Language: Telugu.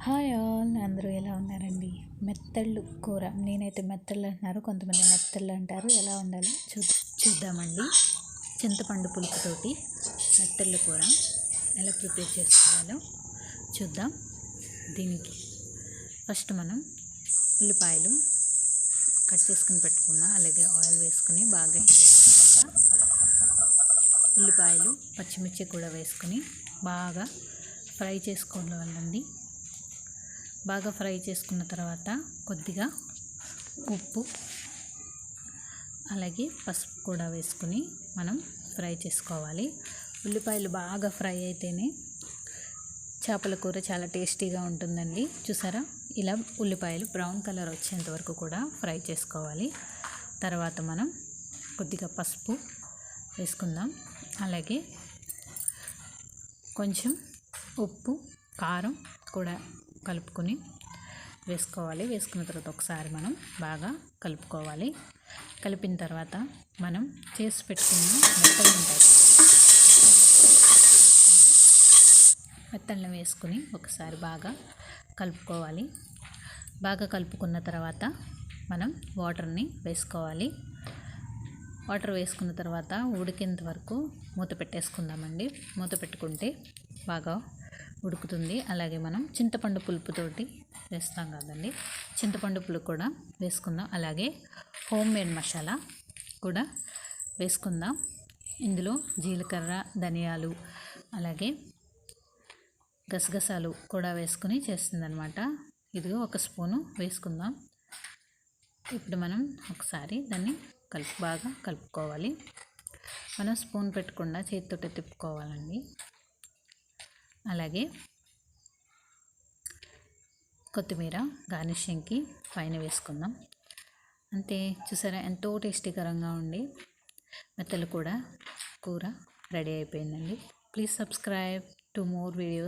హాయ్ ఆల్, అందరూ ఎలా ఉన్నారండి? మెత్తళ్ళు కూర, నేనైతే మెత్తళ్ళు అంటున్నారు, కొంతమంది మెత్తళ్ళు అంటారు. ఎలా ఉండాలో చూద్దామండి. చింతపండు పులుపుతోటి మెత్తళ్ళు కూర ఎలా ప్రిపేర్ చేసుకోవాలో చూద్దాం. దీనికి ఫస్ట్ మనం ఉల్లిపాయలు కట్ చేసుకుని పెట్టుకున్నా, అలాగే ఆయిల్ వేసుకుని బాగా ఉల్లిపాయలు పచ్చిమిర్చి కూడా వేసుకుని బాగా ఫ్రై చేసుకోవాలండి. బాగా ఫ్రై చేసుకున్న తర్వాత కొద్దిగా ఉప్పు అలాగే పసుపు కూడా వేసుకుని మనం ఫ్రై చేసుకోవాలి. ఉల్లిపాయలు బాగా ఫ్రై అయితేనే చేపల కూర చాలా టేస్టీగా ఉంటుందండి. చూసారా, ఇలా ఉల్లిపాయలు బ్రౌన్ కలర్ వచ్చేంత వరకు కూడా ఫ్రై చేసుకోవాలి. తర్వాత మనం కొద్దిగా పసుపు వేసుకుందాం, అలాగే కొంచెం ఉప్పు కారం కూడా కలుపుకొని వేసుకోవాలి. వేసుకున్న తర్వాత ఒకసారి మనం బాగా కలుపుకోవాలి. కలిపిన తర్వాత మనం చేసి పెట్టుకున్న మెత్తలు ఉంటాయి, మెత్తలను వేసుకుని ఒకసారి బాగా కలుపుకోవాలి. బాగా కలుపుకున్న తర్వాత మనం వాటర్ని వేసుకోవాలి. వాటర్ వేసుకున్న తర్వాత ఉడికేంత వరకు మూత పెట్టేసుకుందామండి. మూత పెట్టుకుంటే బాగా ఉడుకుతుంది. అలాగే మనం చింతపండు పులుపుతోటి వేస్తాం కదండి, చింతపండు పులుపు కూడా వేసుకుందాం. అలాగే హోమ్ మేడ్ మసాలా కూడా వేసుకుందాం. ఇందులో జీలకర్ర, ధనియాలు, అలాగే గసగసాలు కూడా వేసుకుని చేస్తుందన్నమాట. ఇదిగో ఒక స్పూను వేసుకుందాం. ఇప్పుడు మనం ఒకసారి దాన్ని బాగా కలుపుకోవాలి. మనం స్పూన్ పెట్టకుండా చేతితోటి తిప్పుకోవాలండి. అలాగే కొత్తిమీర గార్నిషింగ్కి పైన వేసుకుందాం. అంతే, చూసారా ఎంతో టేస్టీకరంగా ఉండి మెత్తలు కూడా కూర రెడీ అయిపోయిందండి. Please subscribe to more videos.